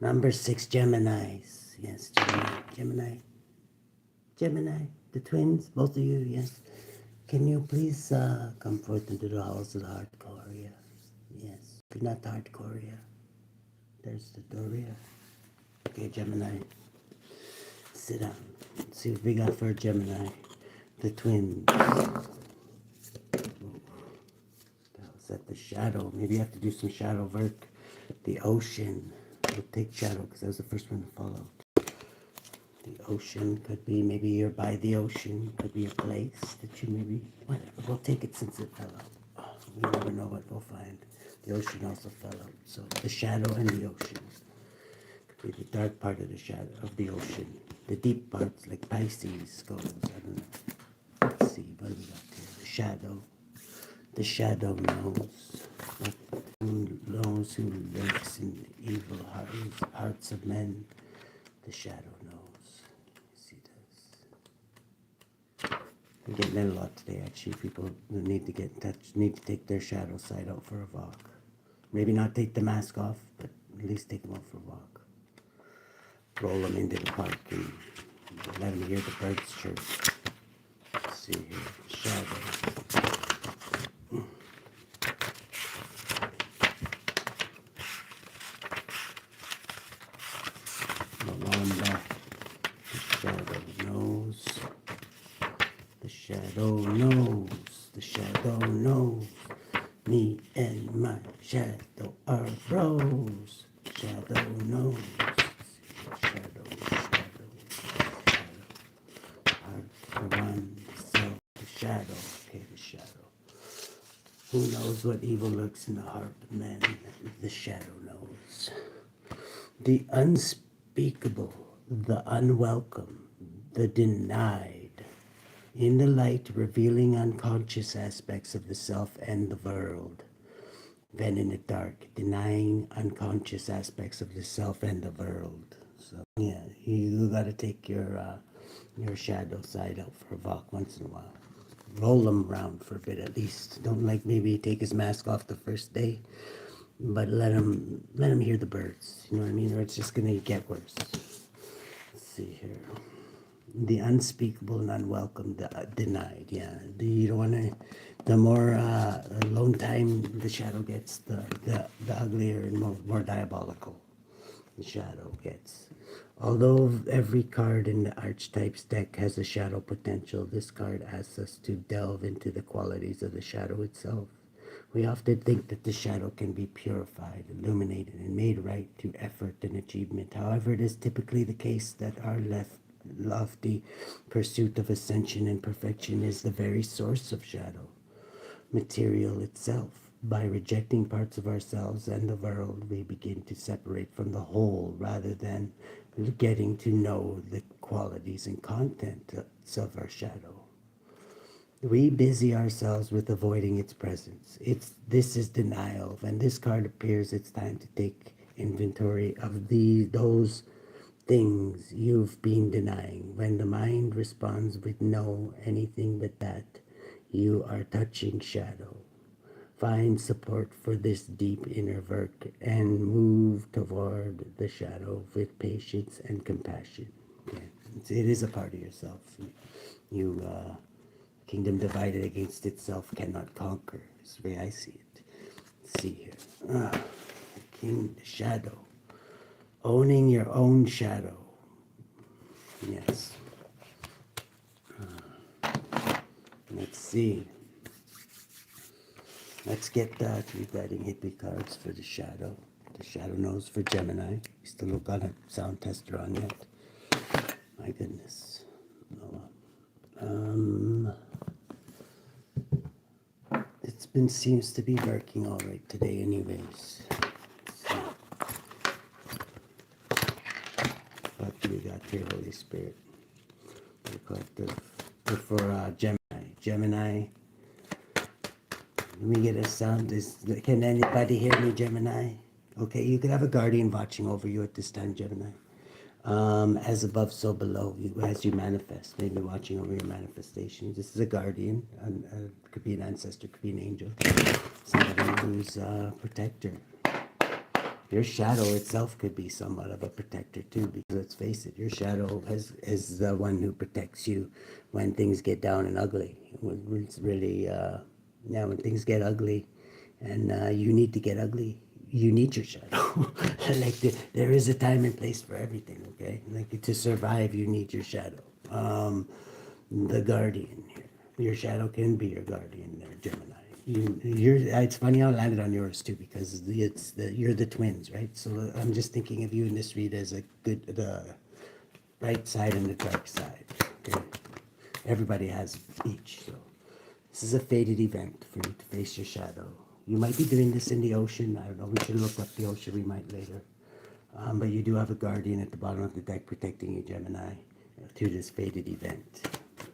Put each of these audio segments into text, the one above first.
Number 6, Geminis. Yes, Gemini. The twins, both of you, yes. Can you please come forth into the halls of the Hardcoria? Yes. You're not the Hardcoria. There's the Doria. Okay, Gemini. Sit down. Let's see what we got for Gemini. The twins. Is that the shadow? Maybe you have to do some shadow work. The ocean. We'll take shadow because that was the first one to follow. The ocean could be, maybe you're by the ocean. Could be a place that you maybe, whatever. We'll take it since it fell out. Oh, we never know what we'll find. The ocean also fell out. So the shadow and the ocean. Could be the dark part of the shadow of the ocean. The deep parts like Pisces goes. I don't know. Let's see, what do we got here? The shadow. The shadow knows. Who knows who lurks in the evil hearts of men? The shadow knows. Yes, he does. I'm getting that a lot today, actually. People who need to get in touch need to take their shadow side out for a walk. Maybe not take the mask off, but at least take them out for a walk. Roll them into the park and let them hear the birds chirp. Let's see here. Shadow. The shadow knows. Me and my shadow are bros. Shadow knows. Shadow. Hard to run, so the shadow. Okay, the shadow. Who knows what evil lurks in the heart of man? The shadow knows. The unspeakable, the unwelcome, the denied. In the light, revealing unconscious aspects of the self and the world. Then in the dark, denying unconscious aspects of the self and the world. So yeah, you gotta take your shadow side out for a walk once in a while. Roll them around for a bit at least. Don't like maybe take his mask off the first day, but let him hear the birds. You know what I mean? Or it's just gonna get worse. Let's see here. The unspeakable and unwelcome, denied. Yeah, you don't want to. The more long time the shadow gets, the uglier and more diabolical the shadow gets. Although every card in the archetypes deck has a shadow potential, this card asks us to delve into the qualities of the shadow itself. We often think that the shadow can be purified, illuminated, and made right through effort and achievement. However, it is typically the case that our lofty pursuit of ascension and perfection is the very source of shadow material itself. By rejecting parts of ourselves and the world, we begin to separate from the whole rather than getting to know the qualities and contents of our shadow. We busy ourselves with avoiding its presence. This is denial. When this card appears, it's time to take inventory of those things you've been denying. When the mind responds with no, anything but that, you are touching shadow. Find support for this deep inner work and move toward the shadow with patience and compassion. Okay. It is a part of yourself. Kingdom divided against itself cannot conquer. Is the way I see it. Let's see here. The shadow. Owning your own shadow. Yes. Let's see. Let's get the three guiding hippie cards for the shadow. The shadow knows for Gemini. We still got a sound tester on yet. My goodness. Seems to be working all right today anyways. What do we got here, Holy Spirit? The collective. For Gemini. Let me get a sound. Can anybody hear me, Gemini? Okay, you could have a guardian watching over you at this time, Gemini. As above, so below. As you manifest, maybe watching over your manifestations. This is a guardian. Could be an ancestor, could be an angel. Somebody who's a protector. Your shadow itself could be somewhat of a protector too, because let's face it, your shadow is the one who protects you when things get down and ugly. When it's really, yeah, when things get ugly, and you need to get ugly, you need your shadow. Like there is a time and place for everything. Okay, like to survive, you need your shadow. The guardian here. Your shadow can be your guardian there, Gemini. It's funny how I landed on yours too, because you're the twins, right? So I'm just thinking of you in this read as the bright side and the dark side. Okay, everybody has each. So this is a fated event for you to face your shadow. You might be doing this in the ocean. I don't know. We should look up the ocean. We might later. But you do have a guardian at the bottom of the deck protecting you, Gemini, to this fated event.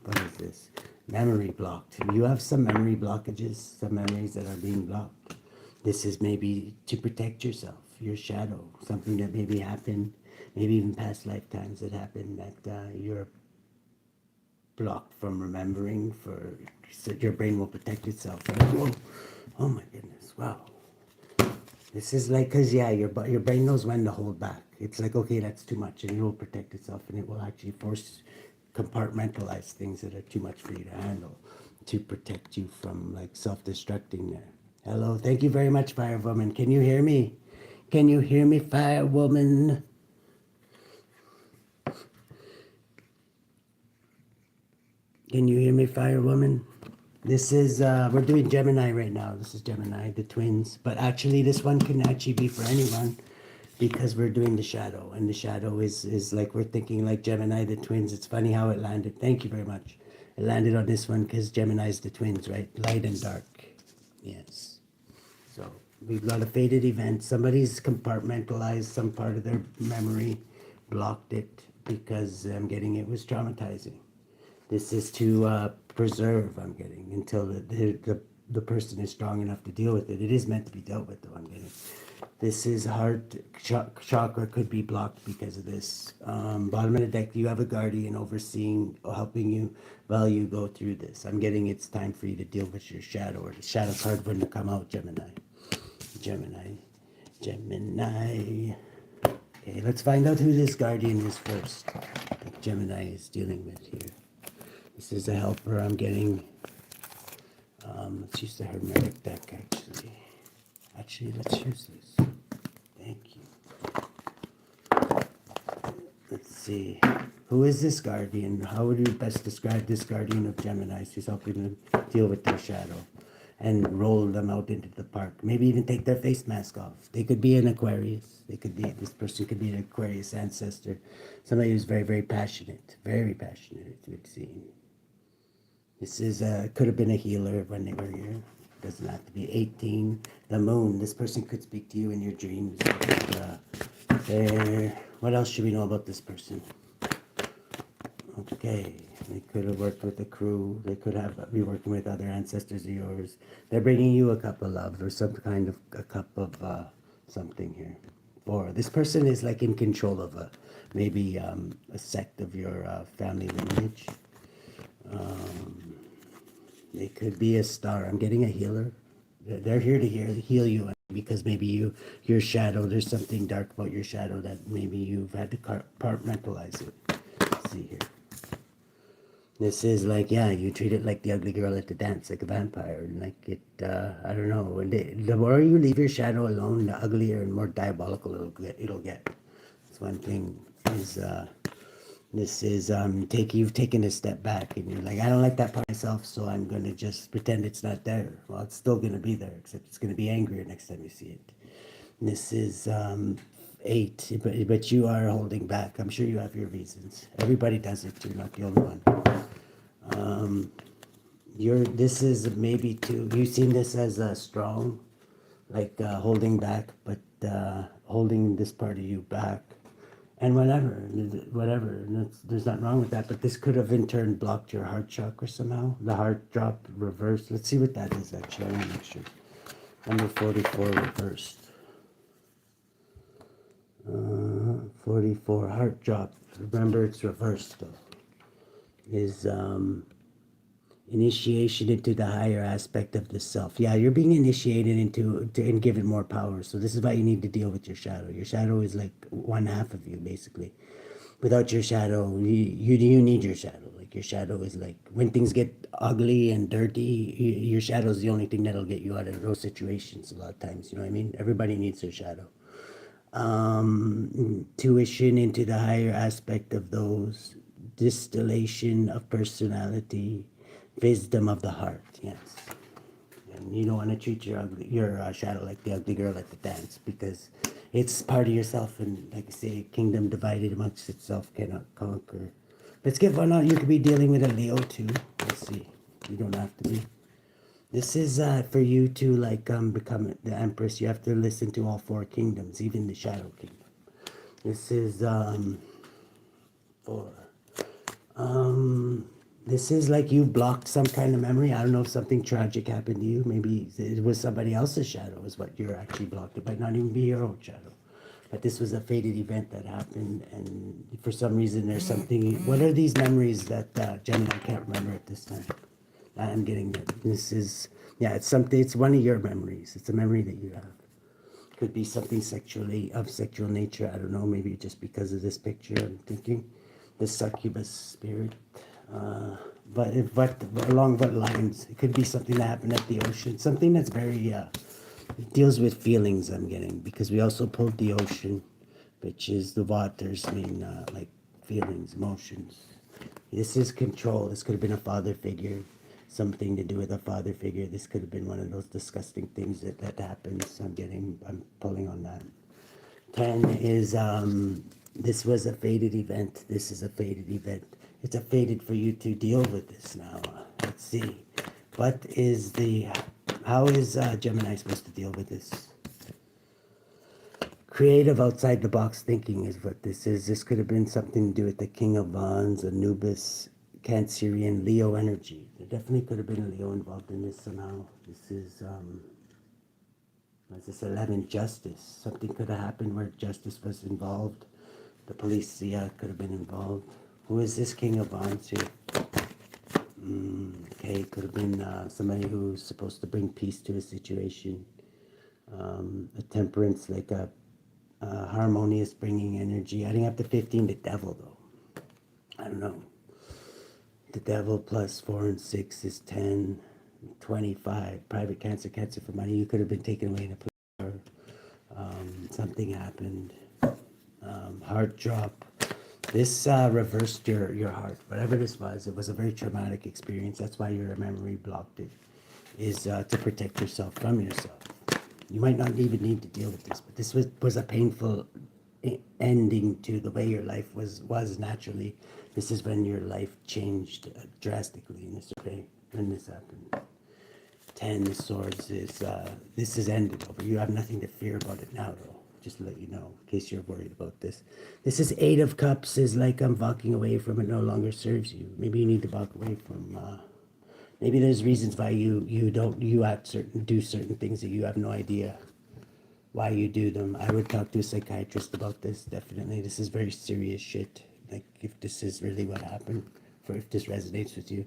What is this? Memory blocked. You have some memory blockages, some memories that are being blocked. This is maybe to protect yourself, your shadow, something that maybe happened, maybe even past lifetimes that happened that you're blocked from remembering, so your brain will protect itself. Whoa. Oh my goodness, wow. This is like, because yeah, your brain knows when to hold back. It's like, okay, that's too much, and it will protect itself, and it will actually compartmentalize things that are too much for you to handle, to protect you from like self-destructing there. Hello, thank you very much, Firewoman. Can you hear me? Can you hear me, Firewoman? Can you hear me, Firewoman? This is, we're doing Gemini right now. This is Gemini, the twins. But actually, this one can actually be for anyone, because we're doing the shadow. And the shadow is like, we're thinking like Gemini, the twins. It's funny how it landed. Thank you very much. It landed on this one because Gemini's the twins, right? Light and dark. Yes. So we've got a fated event. Somebody's compartmentalized some part of their memory, blocked it because I'm getting it was traumatizing. This is to preserve, I'm getting, until the person is strong enough to deal with it. It is meant to be dealt with, though, I'm getting. This is heart chakra could be blocked because of this. Bottom of the deck, you have a guardian overseeing, helping you while you go through this. I'm getting it's time for you to deal with your shadow, or the shadow card wouldn't come out, Gemini. Gemini. Okay, let's find out who this guardian is first that Gemini is dealing with here. This is a helper I'm getting. Let's use the Hermetic deck, actually. Actually, let's use this. Thank you. Let's see. Who is this guardian? How would you best describe this guardian of Gemini who's helping them deal with their shadow and roll them out into the park? Maybe even take their face mask off. They could be an Aquarius. This person could be an Aquarius ancestor. Somebody who's very, very passionate. Very passionate, it would seem. This is could have been a healer when they were here. Doesn't have to be 18. The moon. This person could speak to you in your dreams. What else should we know about this person? Okay, they could have worked with a crew. They could have be working with other ancestors of yours. They're bringing you a cup of love or some kind of a cup of something here. Or this person is like in control of maybe a sect of your family lineage. They could be a star. I'm getting a healer. They're here to heal you, because maybe your shadow, there's something dark about your shadow that maybe you've had to compartmentalize it. Let's see here. This is like, yeah, you treat it like the ugly girl at the dance, like a vampire. And like it, I don't know. The more you leave your shadow alone, the uglier and more diabolical it'll get. That's one thing is, this is you've taken a step back and you're like, I don't like that part of myself, so I'm gonna just pretend it's not there. Well, it's still gonna be there, except it's gonna be angrier next time you see it. This is 8, but you are holding back. I'm sure you have your reasons. Everybody does it. You're not the only one. This is maybe too. You've seen this as a strong, like holding back, but holding this part of you back. And whatever, there's nothing wrong with that, but this could have in turn blocked your heart chakra somehow. The heart drop reversed. Let's see what that is actually. I want to make sure. Number 44 reversed. 44 heart drop. Remember, it's reversed though. Is Initiation into the higher aspect of the self. Yeah, you're being initiated into and given more power. So this is why you need to deal with your shadow. Your shadow is like one half of you, basically. Without your shadow, you need your shadow. Like your shadow is like when things get ugly and dirty, your shadow is the only thing that'll get you out of those situations. A lot of times, you know what I mean. Everybody needs their shadow. Tuition into the higher aspect of those, distillation of personality, wisdom of the heart. Yes. And you don't want to treat your shadow like the ugly girl at the dance, because it's part of yourself, and like I say, kingdom divided amongst itself cannot conquer. Let's get one out. You could be dealing with a Leo too. Let's see. You don't have to be. This is for you to like become the empress. You have to listen to all four kingdoms, even the shadow kingdom. This is for this is like you blocked some kind of memory. I don't know if something tragic happened to you. Maybe it was somebody else's shadow is what you're actually blocked. It might not even be your own shadow. But this was a fated event that happened, and for some reason there's something. What are these memories that Gemini can't remember at this time? I'm getting it. This is, yeah, it's something, it's one of your memories. It's a memory that you have. Could be something sexually, of sexual nature. I don't know, maybe just because of this picture, I'm thinking. The succubus spirit. But along what lines? It could be something that happened at the ocean. Something that's very, it deals with feelings, I'm getting. Because we also pulled the ocean, which is the waters, mean like feelings, emotions. This is control. This could have been a father figure, something to do with a father figure. This could have been one of those disgusting things that happens. I'm pulling on that. 10 is, this was a fated event. This is a fated event. It's a fated for you to deal with this now. Let's see. How is Gemini supposed to deal with this? Creative outside the box thinking is what this is. This could have been something to do with the King of Wands, Anubis, Cancerian, Leo energy. There definitely could have been a Leo involved in this somehow. This is, as I said, 11, justice. Something could have happened where justice was involved. The police, yeah, could have been involved. Who is this King of Wands here? Okay, could have been somebody who's supposed to bring peace to a situation. A temperance, like a harmonious bringing energy. I think up to 15, the devil though. I don't know. The devil plus 4 and 6 is 10, 25. Private cancer, cancer for money. You could have been taken away in a police car. Something happened. Heart drop. This reversed your heart. Whatever this was, it was a very traumatic experience. That's why your memory blocked it. Is to protect yourself from yourself. You might not even need to deal with this, but this was a painful ending to the way your life was naturally. This is when your life changed drastically in this way, when this happened. 10 swords is, this is ended over. You have nothing to fear about it now, though. Just to let you know, in case you're worried about this. This is 8 of Cups, is like I'm walking away from it, no longer serves you. Maybe you need to walk away from, maybe there's reasons why you do certain things that you have no idea why you do them. I would talk to a psychiatrist about this, definitely. This is very serious shit. Like, if this is really what happened, if this resonates with you.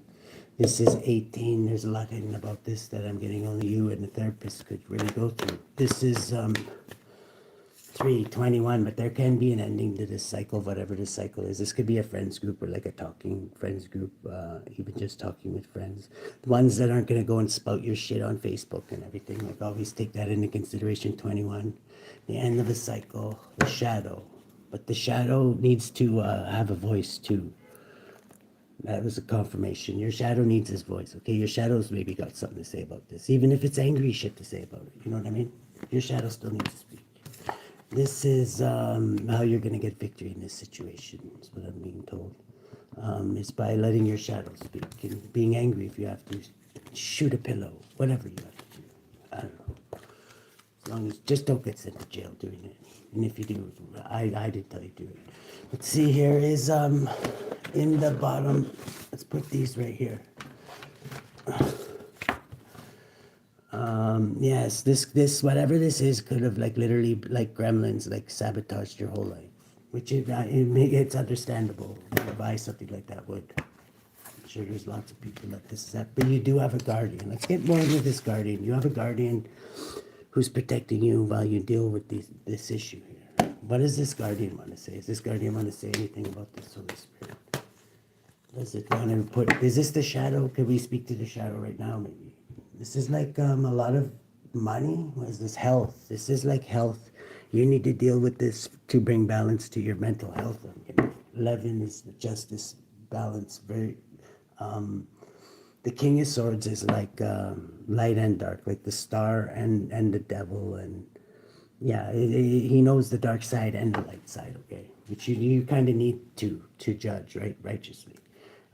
This is 18. There's a lot hidden about this that I'm getting only you and the therapist could really go through. This is 321, but there can be an ending to this cycle, whatever this cycle is. This could be a friends group or like a talking friends group, even just talking with friends. The ones that aren't going to go and spout your shit on Facebook and everything. Like, always take that into consideration. 21, the end of a cycle, the shadow. But the shadow needs to have a voice too. That was a confirmation. Your shadow needs his voice, okay? Your shadow's maybe got something to say about this, even if it's angry shit to say about it. You know what I mean? Your shadow still needs to speak. This is how you're going to get victory in this situation, is what I'm being told. It's by letting your shadow speak and being angry if you have to. Shoot a pillow, whatever you have to do. I don't know. As long as, just don't get sent to jail doing it. And if you do, I did tell you to do it. Let's see, here is in the bottom, let's put these right here. Yes, this whatever this is could have like literally like gremlins like sabotaged your whole life, which it's understandable why something like that would. sure there's lots of people that this is that, but you do have a guardian. Let's get more into this guardian. You have a guardian who's protecting you while you deal with this issue here. What does this guardian want to say? Does this guardian want to say anything about this Holy Spirit? Does it want to put, is this the shadow? Could we speak to the shadow right now, maybe? This is like a lot of money. What is this? Health. This is like health. You need to deal with this to bring balance to your mental health. 11 is the justice, balance. Very, the King of Swords is like light and dark, like the star and the devil, and yeah, he knows the dark side and the light side. Okay, which you kind of need to judge, right, righteously.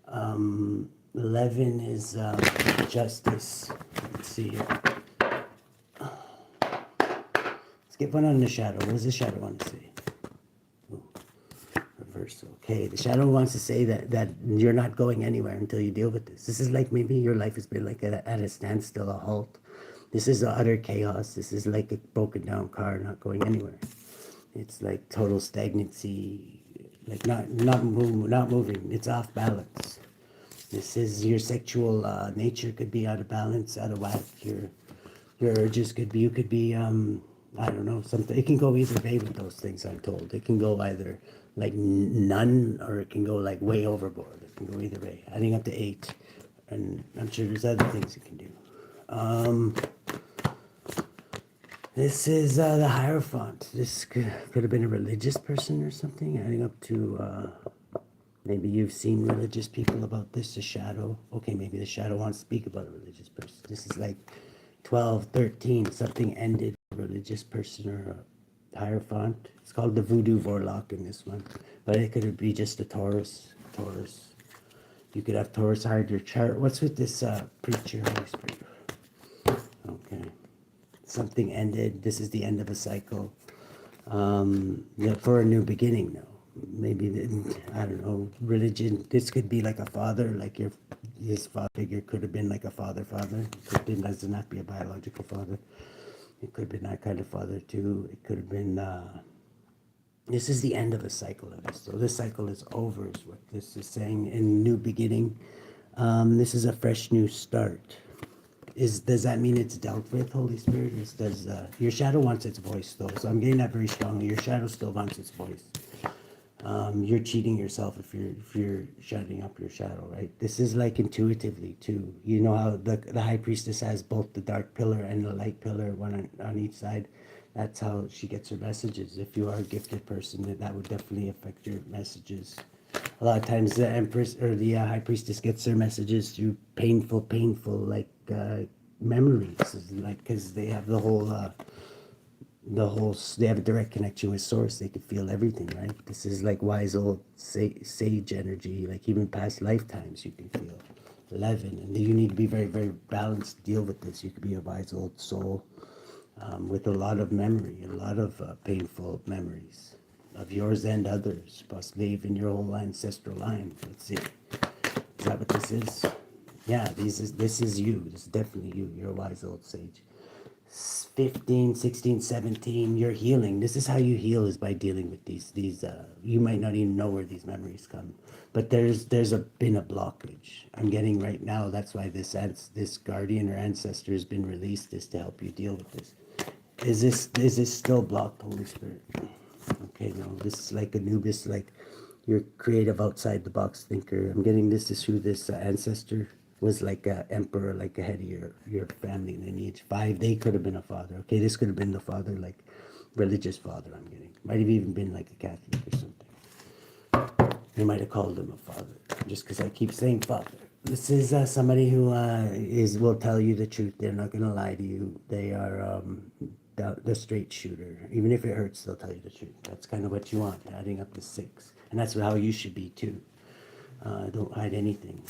11 is justice. Let's see here. Let's get one on the shadow. What does the shadow want to say? Ooh, reversal. Okay, the shadow wants to say that you're not going anywhere until you deal with this. This is like maybe your life has been like at a standstill, a halt. This is utter chaos. This is like a broken down car not going anywhere. It's like total stagnancy, like not moving. It's off balance. This is your sexual nature could be out of balance, out of whack. Your urges could be, you could be I don't know, something. It can go either way with those things, I'm told. It can go either like none, or it can go like way overboard. It can go either way. Adding up to 8, and I'm sure there's other things it can do. This is the Hierophant. This could have been a religious person or something, adding up to, maybe you've seen religious people about this, the shadow. Okay, maybe the shadow wants to speak about a religious person. This is like 12, 13, something ended, a religious person or a Hierophant. It's called the Voodoo Warlock in this one, but it could be just a Taurus. You could have Taurus hide your chart. What's with this preacher, Holy Spirit? Okay. Something ended. This is the end of a cycle. Yeah, for a new beginning now. Maybe, I don't know, religion. This could be like a father, like his father figure could have been like a father. It could have been, doesn't have to be a biological father. It could have been that kind of father too. It could have been, this is the end of a cycle of this. So this cycle is over is what this is saying, in new beginning. This is a fresh new start. Does that mean it's dealt with, Holy Spirit? Does your shadow wants its voice though? So I'm getting that very strongly. Your shadow still wants its voice. You're cheating yourself if you're shutting up your shadow, right? This is like intuitively too. You know how the high priestess has both the dark pillar and the light pillar, one on each side. That's how she gets her messages. If you are a gifted person, that would definitely affect your messages. A lot of times the empress or the high priestess gets their messages through painful like memories, like, because they have they have a direct connection with source. They can feel everything, right? This is like wise old sage energy, like even past lifetimes you can feel. 11, and you need to be very, very balanced to deal with this. You could be a wise old soul with a lot of memory, a lot of painful memories of yours and others, possibly even your whole ancestral line. Let's see. Is that what this is? Yeah, this is you. This is definitely you. You're a wise old sage. 15, 16, 17, you're healing. This is how you heal, is by dealing with these you might not even know where these memories come, but there's been a blockage. I'm getting right now, that's why this guardian or ancestor has been released, is to help you deal with this. Is this still blocked, Holy Spirit? Okay, no, this is like Anubis, like you're creative, outside the box thinker. I'm getting this is who this ancestor was, like a emperor, like a head of your family lineage. 5, they could have been a father. Okay, this could have been the father, like religious father. I'm getting, might have even been like a Catholic or something. They might have called him a father, just because I keep saying father. This is somebody who will tell you the truth. They're not gonna lie to you. They are the straight shooter. Even if it hurts, they'll tell you the truth. That's kind of what you want, adding up to 6, and that's how you should be too. Don't hide anything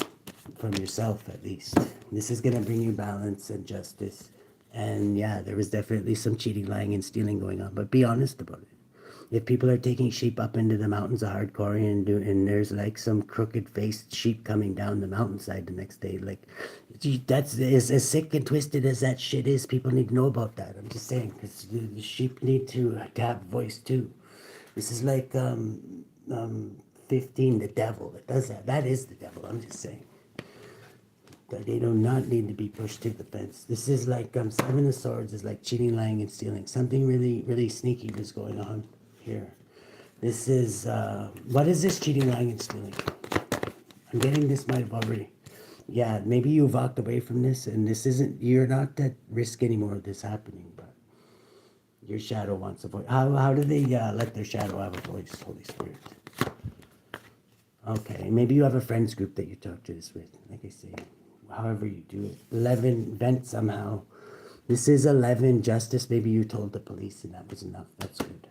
from yourself, at least. This is gonna bring you balance and justice. And yeah, there was definitely some cheating, lying, and stealing going on, but be honest about it. If people are taking sheep up into the mountains of Hardcoria and there's like some crooked-faced sheep coming down the mountainside the next day, like, that's as sick and twisted as that shit is. People need to know about that. I'm just saying, because the sheep need to have voice too. This is like 15, the devil that does that. That is the devil. I'm just saying. They do not need to be pushed to the fence. This is like Seven of Swords is like cheating, lying, and stealing. Something really, really sneaky was going on here. This is what is this cheating, lying, and stealing? I'm getting this might have already. Yeah, maybe you walked away from this, and this isn't. You're not at risk anymore of this happening, but your shadow wants a voice. How do they let their shadow have a voice? Holy Spirit. Okay, maybe you have a friends group that you talk to this with. Like I say, however you do it. 11, vent somehow. This is 11, justice. Maybe you told the police and that was enough. That's good.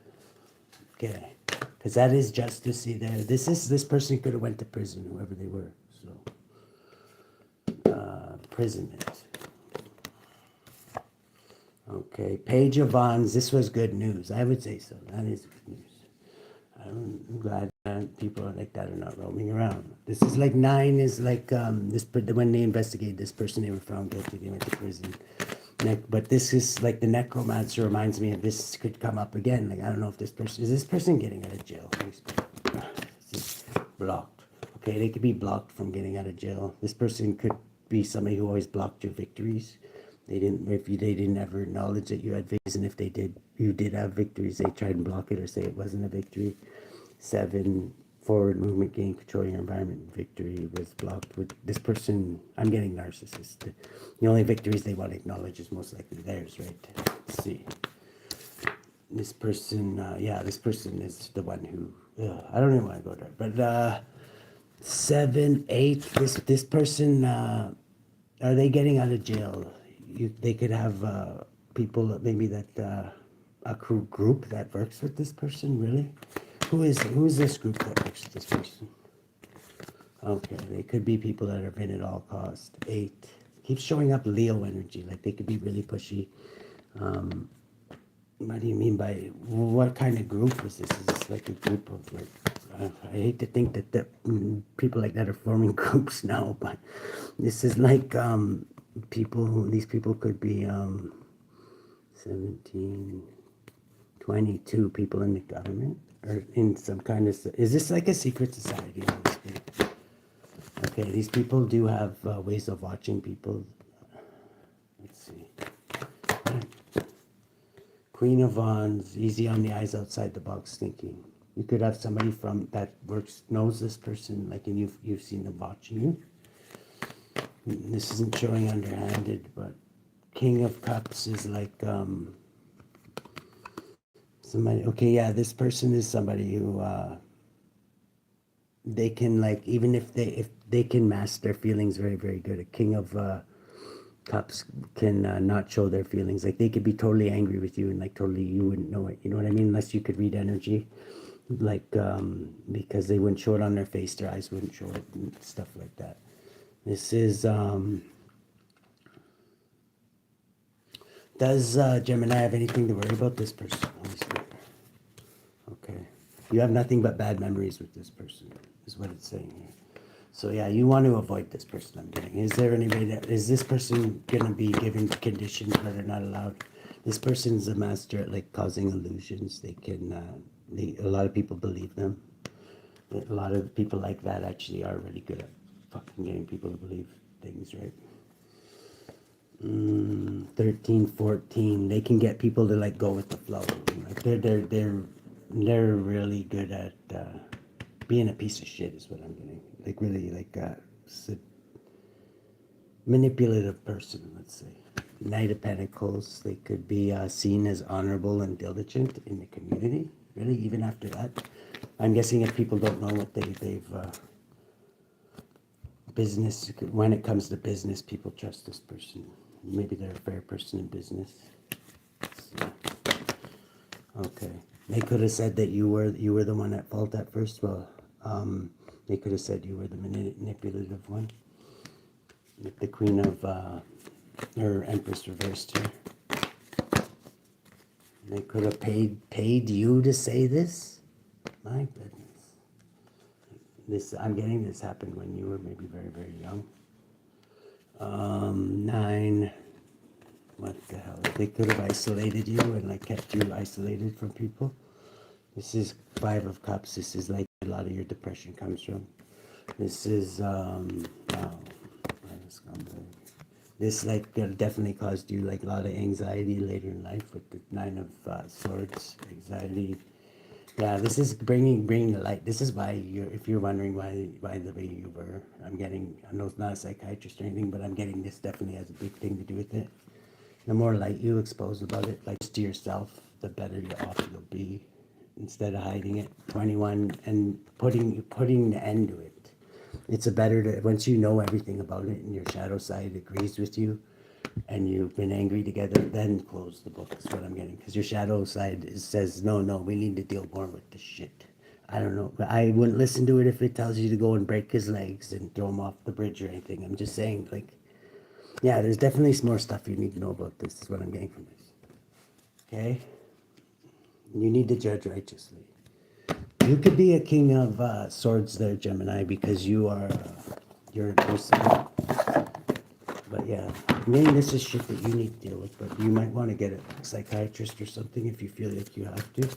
Okay, because that is justice. See there. This person could have went to prison, whoever they were. So, imprisonment. Okay, Page of Wands. This was good news. I would say so. That is good news. I'm glad people like that are not roaming around. This is like 9 is like when they investigated this person, they were found guilty. They went to prison. But this is like the necromancer reminds me of this could come up again. Like I don't know if this person getting out of jail. This is blocked. Okay, they could be blocked from getting out of jail. This person could be somebody who always blocked your victories. They didn't ever acknowledge that you had victories, and if they did, you did have victories, they tried and block it or say it wasn't a victory. 7, forward movement, gain control of your environment, victory was blocked. With this person, I'm getting narcissist. The only victories they want to acknowledge is most likely theirs, right? Let's see. This person, yeah, this person is the one who, I don't even want to go there, but 7, 8, this person, are they getting out of jail? They could have people maybe that a group that works with this person. Really, who is this group that works with this person? Okay, they could be people that are in at all cost. 8 keeps showing up Leo energy, like they could be really pushy. What do you mean by what kind of group is this? Is this like a group of like? I hate to think that people like that are forming groups now, but this is like these people could be 17, 22 people in the government or in some kind of, is this like a secret society? Okay, these people do have ways of watching people. Let's see. Queen of Wands, easy on the eyes, outside the box thinking. You could have somebody from that knows this person, like, and you've seen them watching you. This isn't showing underhanded, but King of Cups is like somebody. Okay, yeah, this person is somebody who they can, like, even if they can mask their feelings very, very good. A King of Cups can not show their feelings. Like they could be totally angry with you and like totally you wouldn't know it. You know what I mean? Unless you could read energy. Like because they wouldn't show it on their face, their eyes wouldn't show it and stuff like that. This is does Gemini have anything to worry about this person? Okay, you have nothing but bad memories with this person is what it's saying here. So yeah, you want to avoid this person. I'm getting. Is there any way that is this person gonna be given conditions that are not allowed? This person's a master at like causing illusions. They can a lot of people believe them. A lot of people like that actually are really good at fucking getting people to believe things, right? 13, 14, they can get people to like go with the flow. Like they're really good at being a piece of shit is what I'm getting. Like really like a manipulative person, let's say. Knight of Pentacles, they could be seen as honorable and diligent in the community. Really, even after that. I'm guessing if people don't know what they've business, when it comes to business, people trust this person. Maybe they're a fair person in business. So, okay. They could have said that you were the one at fault at first. Well, they could have said you were the manipulative one. With the Queen of or Empress reversed here. They could have paid you to say this. My goodness. I'm getting this happened when you were maybe very, very young. 9. What the hell? They could have isolated you and like kept you isolated from people. This is 5 of Cups. This is like a lot of your depression comes from. This is wow. scumbag. This like definitely caused you like a lot of anxiety later in life with the Nine of Swords, anxiety. Yeah, this is bringing the light. This is why you're, if you're wondering why the way you were, I'm getting, I know it's not a psychiatrist or anything, but I'm getting this definitely has a big thing to do with it. The more light you expose about it, like to yourself, the better off you'll be. Instead of hiding it, 21, and putting the end to it. It's a better to, once you know everything about it and your shadow side agrees with you and you've been angry together, then close the book is what I'm getting. Because your shadow side says, no, we need to deal more with this shit. I don't know. But I wouldn't listen to it if it tells you to go and break his legs and throw him off the bridge or anything. I'm just saying, like, yeah, there's definitely some more stuff you need to know about this is what I'm getting from this. Okay? You need to judge righteously. You could be a king of swords there, Gemini, because you are, you're a person. But yeah, maybe this is shit that you need to deal with, but you might want to get a psychiatrist or something if you feel like you have to.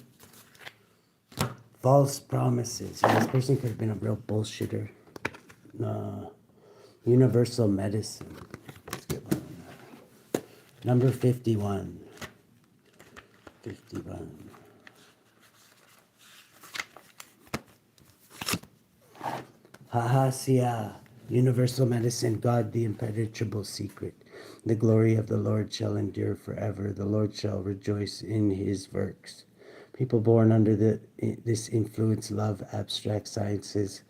False promises. Yeah, this person could have been a real bullshitter. Universal medicine. Let's get one on that. Number 51. 51. HAHASIAH, universal medicine, God the impenetrable secret. The glory of the Lord shall endure forever. The Lord shall rejoice in his works. People born under this influence love abstract sciences,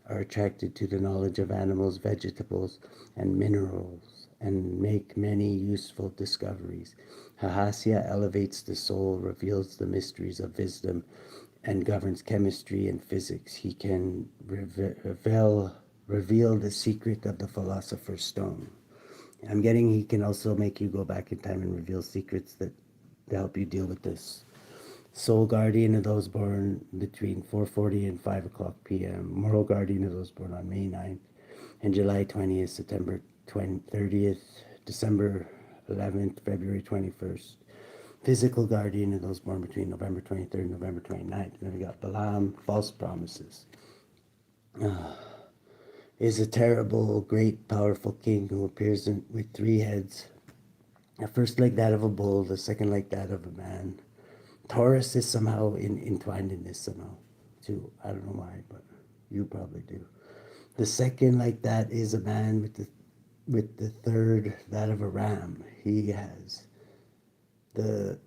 are attracted to the knowledge of animals, vegetables, and minerals, and make many useful discoveries. HAHASIAH elevates the soul, reveals the mysteries of wisdom, and governs chemistry and physics. He can reveal the secret of the philosopher's stone. I'm getting he can also make you go back in time and reveal secrets that help you deal with this. Soul guardian of those born between 4:40 and 5 o'clock p.m. Moral guardian of those born on May 9th and July 20th, September 30th, December 11th, February 21st. Physical guardian of those born between November 23rd and November 29th. And then we got Balaam, false promises. Is a terrible, great, powerful king who appears with 3 heads. The first like that of a bull, the second like that of a man. Taurus is somehow entwined in this somehow, too. I don't know why, but you probably do. The second like that is a man with the third, that of a ram. He has the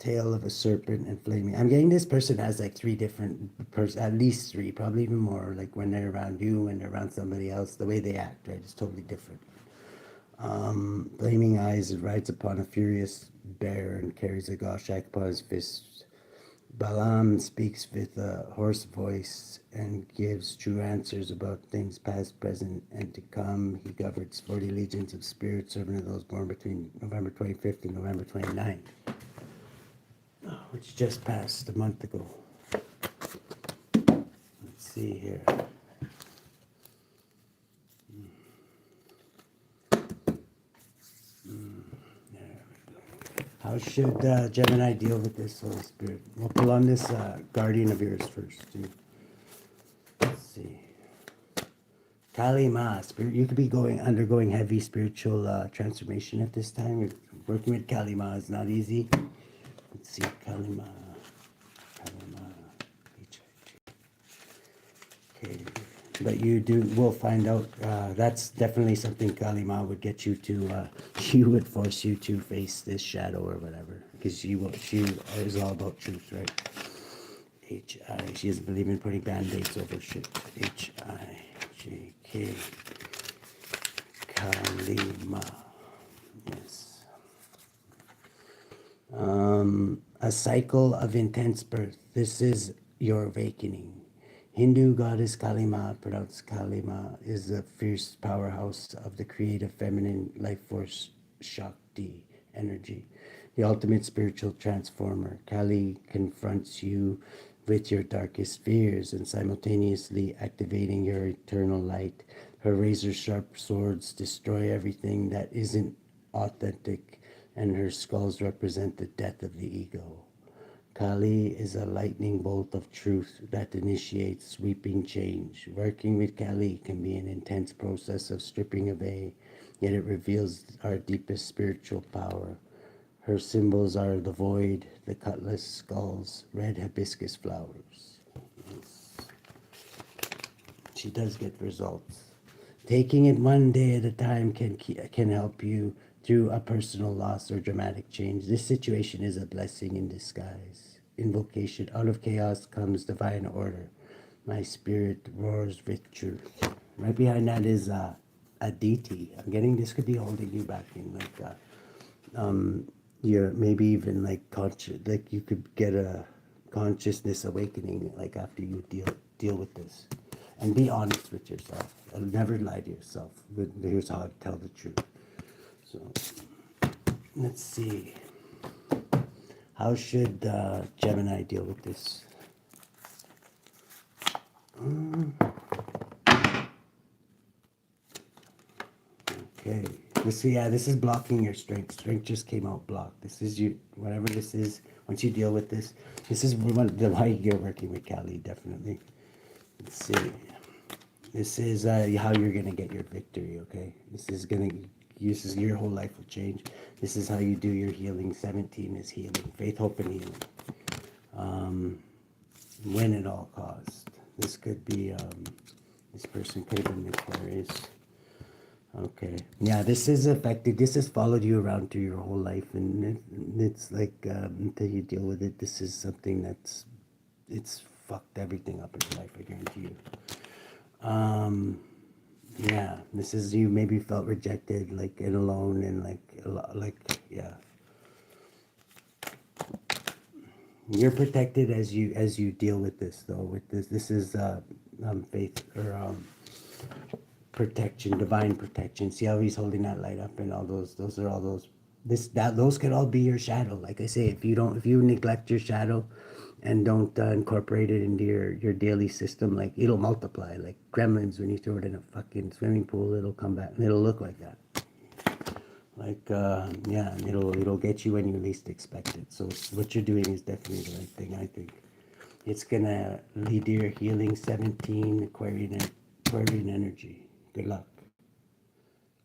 tail of a serpent and flaming. I'm getting this person has like 3 different at least 3, probably even more. Like when they're around you, when they're around somebody else, the way they act, right, is totally different. Flaming eyes, rides upon a furious bear and carries a goshawk upon his fists. Balaam speaks with a hoarse voice and gives true answers about things past, present, and to come. He governs 40 legions of spirits, servant of those born between November 25th and November 29th, which just passed a month ago. Let's see here. How should Gemini deal with this Holy Spirit? We'll pull on this guardian of yours first, too. Let's see. Kali Ma, spirit. You could be undergoing heavy spiritual transformation at this time. Working with Kali Ma is not easy. Let's see, Kali Ma. Okay. But we'll find out. That's definitely something Kali Ma would get you to, she would force you to face this shadow or whatever. Because she is all about truth, right? H-I, she doesn't believe in putting band-aids over shit. H-I-J-K, Kali Ma, yes. A cycle of intense birth. This is your awakening. Hindu goddess Kali Ma, pronounced Kali Ma, is the fierce powerhouse of the creative feminine life force Shakti energy, the ultimate spiritual transformer. Kali confronts you with your darkest fears and simultaneously activating your eternal light. Her razor-sharp swords destroy everything that isn't authentic, and her skulls represent the death of the ego. Kali is a lightning bolt of truth that initiates sweeping change. Working with Kali can be an intense process of stripping away, yet it reveals our deepest spiritual power. Her symbols are the void, the cutlass, skulls, red hibiscus flowers. She does get results. Taking it one day at a time can help you through a personal loss or dramatic change. This situation is a blessing in disguise. Invocation. Out of chaos comes divine order. My spirit roars with truth. Right behind that is a deity. I'm getting this could be holding you back in like you're maybe even like conscious, like you could get a consciousness awakening like after you deal with this. And be honest with yourself. Never lie to yourself. But here's how I tell the truth. So let's see. How should Gemini deal with this? Okay. This is blocking your strength. Strength just came out blocked. This is you, whatever this is. Once you deal with this, this is why you're working with Kali, definitely. Let's see. This is how you're gonna get your victory. Okay. This is your whole life will change. This is how you do your healing. 17 is healing, faith, hope, and healing. Win at all cost. This could be this person could have been Aquarius. Okay. Yeah, this is affected. This has followed you around through your whole life, and it's like until you deal with it, this is something it's fucked everything up in your life. I guarantee you. Yeah, this is you maybe felt rejected, like and alone, and yeah. You're protected as you deal with this though. With this is faith or protection, divine protection. See how he's holding that light up, and all those are all those. Those could all be your shadow. Like I say, if you neglect your shadow, and don't incorporate it into your daily system, like it'll multiply. Like gremlins, when you throw it in a fucking swimming pool, it'll come back and it'll look like that. Like yeah, and it'll get you when you least expect it. So what you're doing is definitely the right thing. I think it's gonna lead to your healing. 17 Aquarian energy. Good luck.